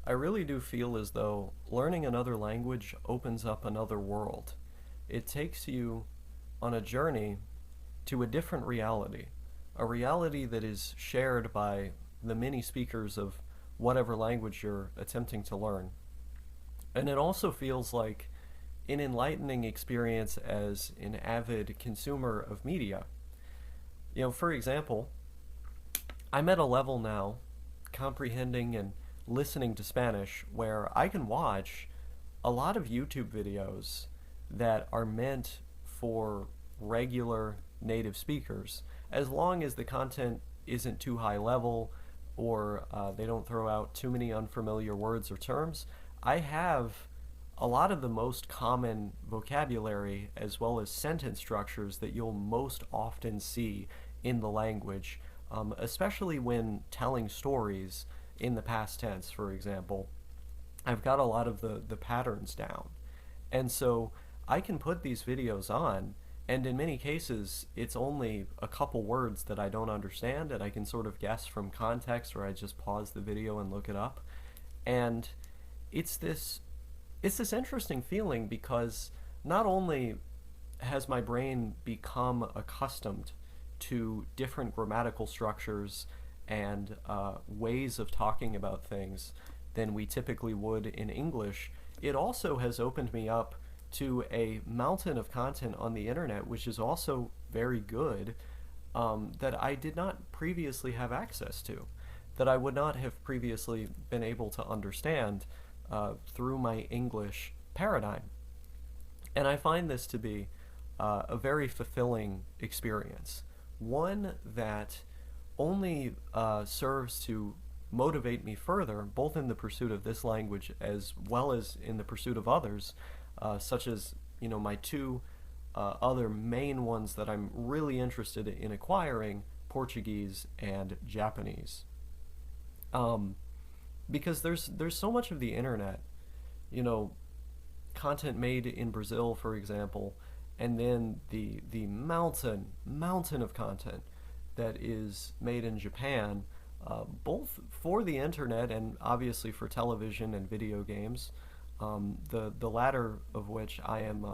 I really do feel as though learning another language opens up another world. It takes you on a journey to a different reality, a reality that is shared by the many speakers of whatever language you're attempting to learn. And it also feels like an enlightening experience as an avid consumer of media. For example, I'm at a level now comprehending and listening to Spanish where I can watch a lot of YouTube videos that are meant for regular native speakers, as long as the content isn't too high level or they don't throw out too many unfamiliar words or terms. I have a lot of the most common vocabulary as well as sentence structures that you'll most often see in the language, especially when telling stories in the past tense, for example. I've got a lot of the patterns down. And so I can put these videos on, and in many cases, it's only a couple words that I don't understand, and I can sort of guess from context, or I just pause the video and look it up. And it's this it's this interesting feeling because not only has my brain become accustomed to different grammatical structures and ways of talking about things than we typically would in English, it also has opened me up to a mountain of content on the internet, which is also very good, that I did not previously have access to, that I would not have previously been able to understand through my English paradigm. And I find this to be a very fulfilling experience. One that only serves to motivate me further, both in the pursuit of this language as well as in the pursuit of others, such as my two other main ones that I'm really interested in acquiring: Portuguese and Japanese. Because there's so much of the internet, you know, content made in Brazil, for example, and then the mountain of content that is made in Japan, both for the internet and obviously for television and video games. The latter of which I am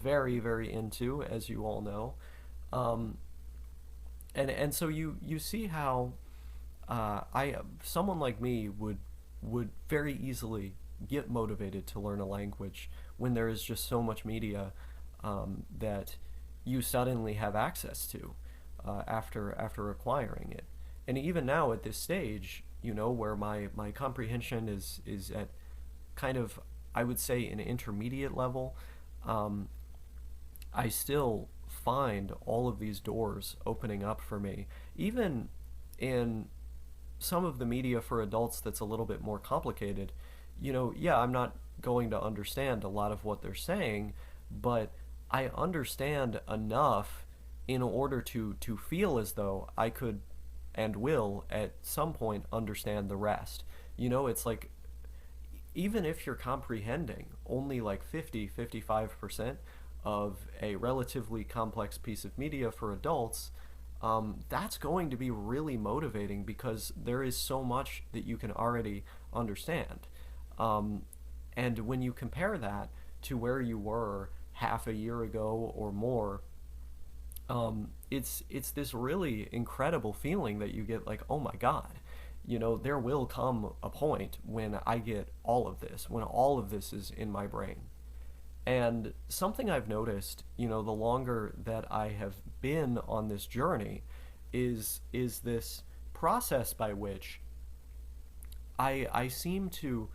very very into, as you all know, and so you see how I someone like me would very easily get motivated to learn a language when there is just so much media that you suddenly have access to after acquiring it. And even now at this stage, where my comprehension is at kind of, I would say, an intermediate level, I still find all of these doors opening up for me, even in some of the media for adults that's a little bit more complicated. Yeah, I'm not going to understand a lot of what they're saying, but I understand enough in order to feel as though I could and will at some point understand the rest. It's like, even if you're comprehending only like 55% of a relatively complex piece of media for adults, that's going to be really motivating because there is so much that you can already understand. And when you compare that to where you were half a year ago or more, it's this really incredible feeling that you get, like, oh my God, there will come a point when I get all of this, when all of this is in my brain. And something I've noticed, the longer that I have been on this journey, is this process by which I seem to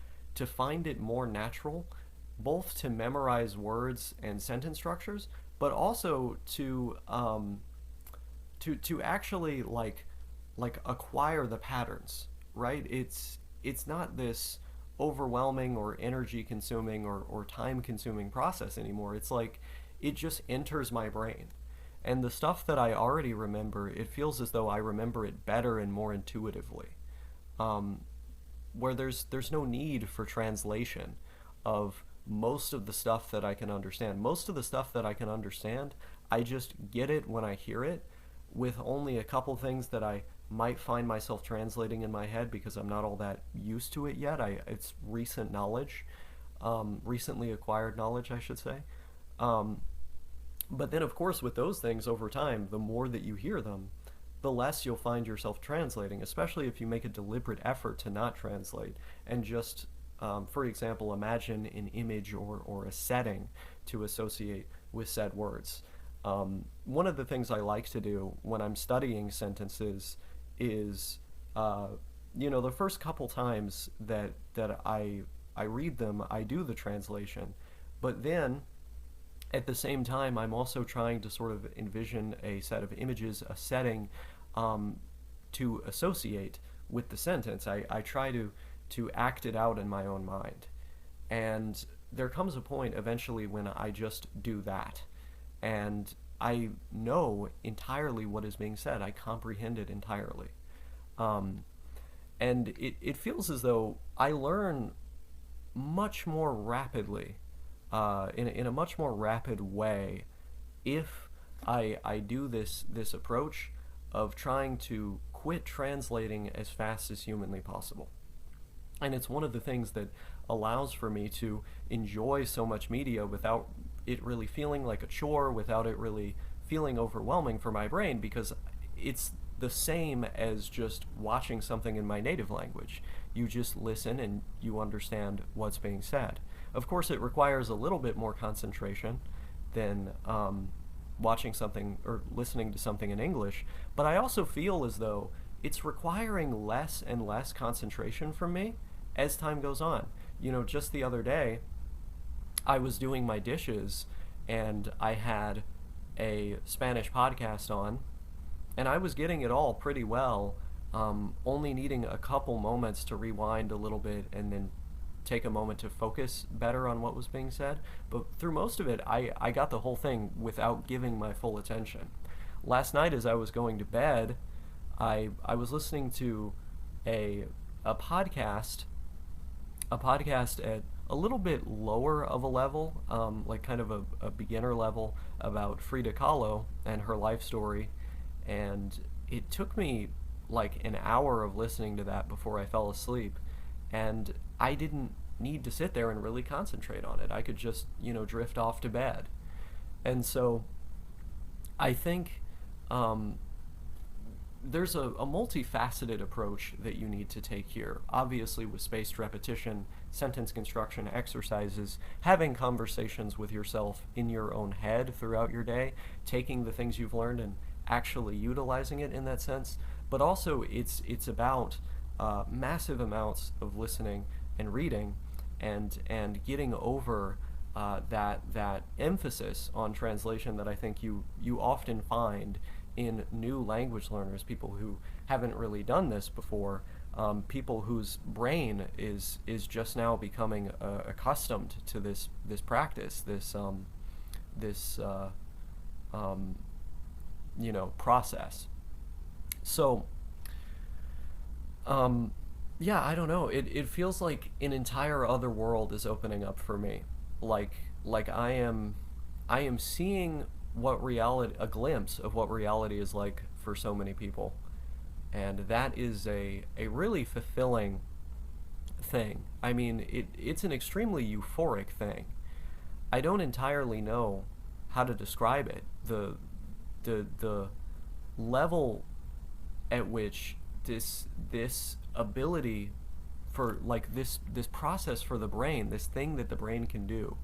find it more natural, both to memorize words and sentence structures, but also to actually like acquire the patterns. Right? It's not this overwhelming or energy consuming or time consuming process anymore. It's like it just enters my brain. And the stuff that I already remember, it feels as though I remember it better and more intuitively. Where there's no need for translation of most of the stuff that I can understand. Most of the stuff that I can understand, I just get it when I hear it, with only a couple things that I might find myself translating in my head because I'm not all that used to it yet. It's recent knowledge, recently acquired knowledge, I should say. Um, but then, of course, with those things over time, the more that you hear them, the less you'll find yourself translating, especially if you make a deliberate effort to not translate and just, for example, imagine an image or a setting to associate with said words. One of the things I like to do when I'm studying sentences is, uh, the first couple times that I read them, I do the translation, but then at the same time, I'm also trying to sort of envision a set of images, a setting, um, to associate with the sentence. I try to act it out in my own mind. And there comes a point eventually when I just do that. And I know entirely what is being said. I comprehend it entirely. Um, and it feels as though I learn much more rapidly, in a much more rapid way, if I do this approach of trying to quit translating as fast as humanly possible. And it's one of the things that allows for me to enjoy so much media without it really feeling like a chore, without it really feeling overwhelming for my brain, because it's the same as just watching something in my native language. You just listen and you understand what's being said. Of course, it requires a little bit more concentration than watching something or listening to something in English, but I also feel as though it's requiring less and less concentration from me as time goes on. Just the other day, I was doing my dishes and I had a Spanish podcast on, and I was getting it all pretty well, only needing a couple moments to rewind a little bit and then take a moment to focus better on what was being said. But through most of it, I got the whole thing without giving my full attention. Last night, as I was going to bed, I was listening to a a podcast a podcast at a little bit lower of a level, like kind of a beginner level, about Frida Kahlo and her life story. And it took me like an hour of listening to that before I fell asleep. And I didn't need to sit there and really concentrate on it. I could just, drift off to bed. And so I think there's a multifaceted approach that you need to take here. Obviously, with spaced repetition, sentence construction exercises, having conversations with yourself in your own head throughout your day, taking the things you've learned and actually utilizing it in that sense. But also, it's about massive amounts of listening and reading, and getting over that emphasis on translation that I think you often find in new language learners, people who haven't really done this before, people whose brain is just now becoming accustomed to this practice, this process. So yeah, I don't know. It feels like an entire other world is opening up for me. Like I am seeing a glimpse of what reality is like for so many people. And that is a really fulfilling thing. I mean, it's an extremely euphoric thing. I don't entirely know how to describe it. The level at which this ability for, like, this process for the brain, this thing that the brain can do,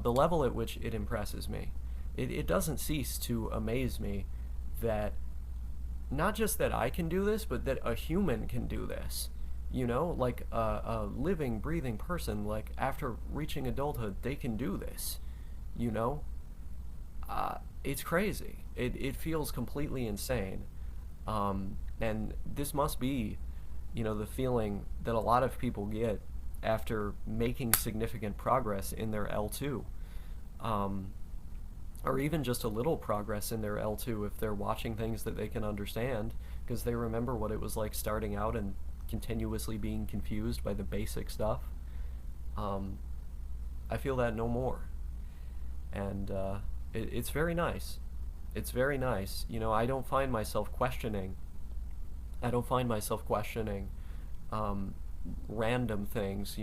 the level at which it impresses me. It doesn't cease to amaze me that not just that I can do this, but that a human can do this. Like a living, breathing person, like after reaching adulthood, they can do this. You know, it's crazy. It feels completely insane, and this must be, the feeling that a lot of people get after making significant progress in their L2. Or even just a little progress in their L2 if they're watching things that they can understand, because they remember what it was like starting out and continuously being confused by the basic stuff. I feel that no more. And it's very nice. It's very nice. I don't find myself questioning I don't find myself questioning um, random things,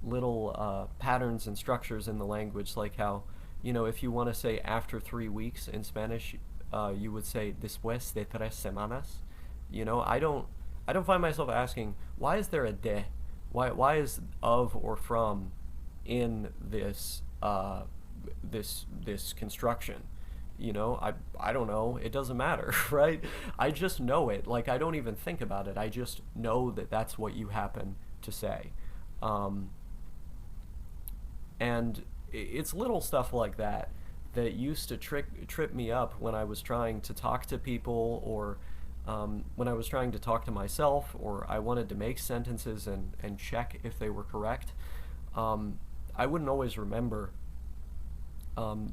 little patterns and structures in the language, like how, if you want to say after 3 weeks in Spanish, you would say después de 3 semanas. I don't find myself asking why is there a de, why is of or from in this construction. I don't know. It doesn't matter, right? I just know it. Like, I don't even think about it. I just know that that's what you happen to say. Um, and it's little stuff like that that used to trip me up when I was trying to talk to people, or when I was trying to talk to myself, or I wanted to make sentences and check if they were correct. Um, I wouldn't always remember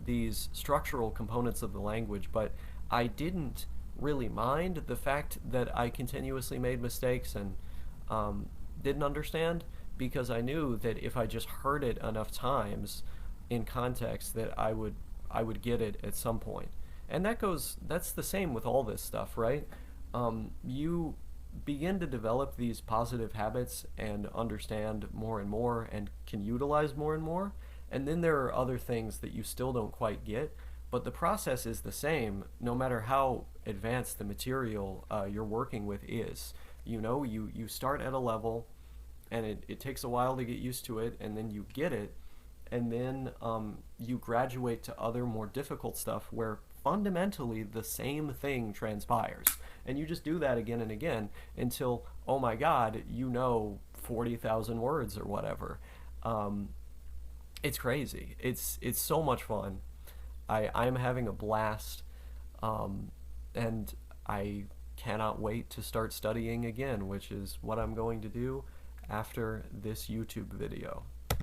these structural components of the language, but I didn't really mind the fact that I continuously made mistakes and didn't understand, because I knew that if I just heard it enough times in context, that I would get it at some point. And that's the same with all this stuff, right? You begin to develop these positive habits and understand more and more and can utilize more and more. And then there are other things that you still don't quite get, but the process is the same no matter how advanced the material you're working with is. You start at a level, and it takes a while to get used to it, and then you get it, and then you graduate to other more difficult stuff where fundamentally the same thing transpires. And you just do that again and again until, oh my God, 40,000 words or whatever. Um, it's crazy. It's so much fun. I'm having a blast, um, and I cannot wait to start studying again, which is what I'm going to do after this YouTube video.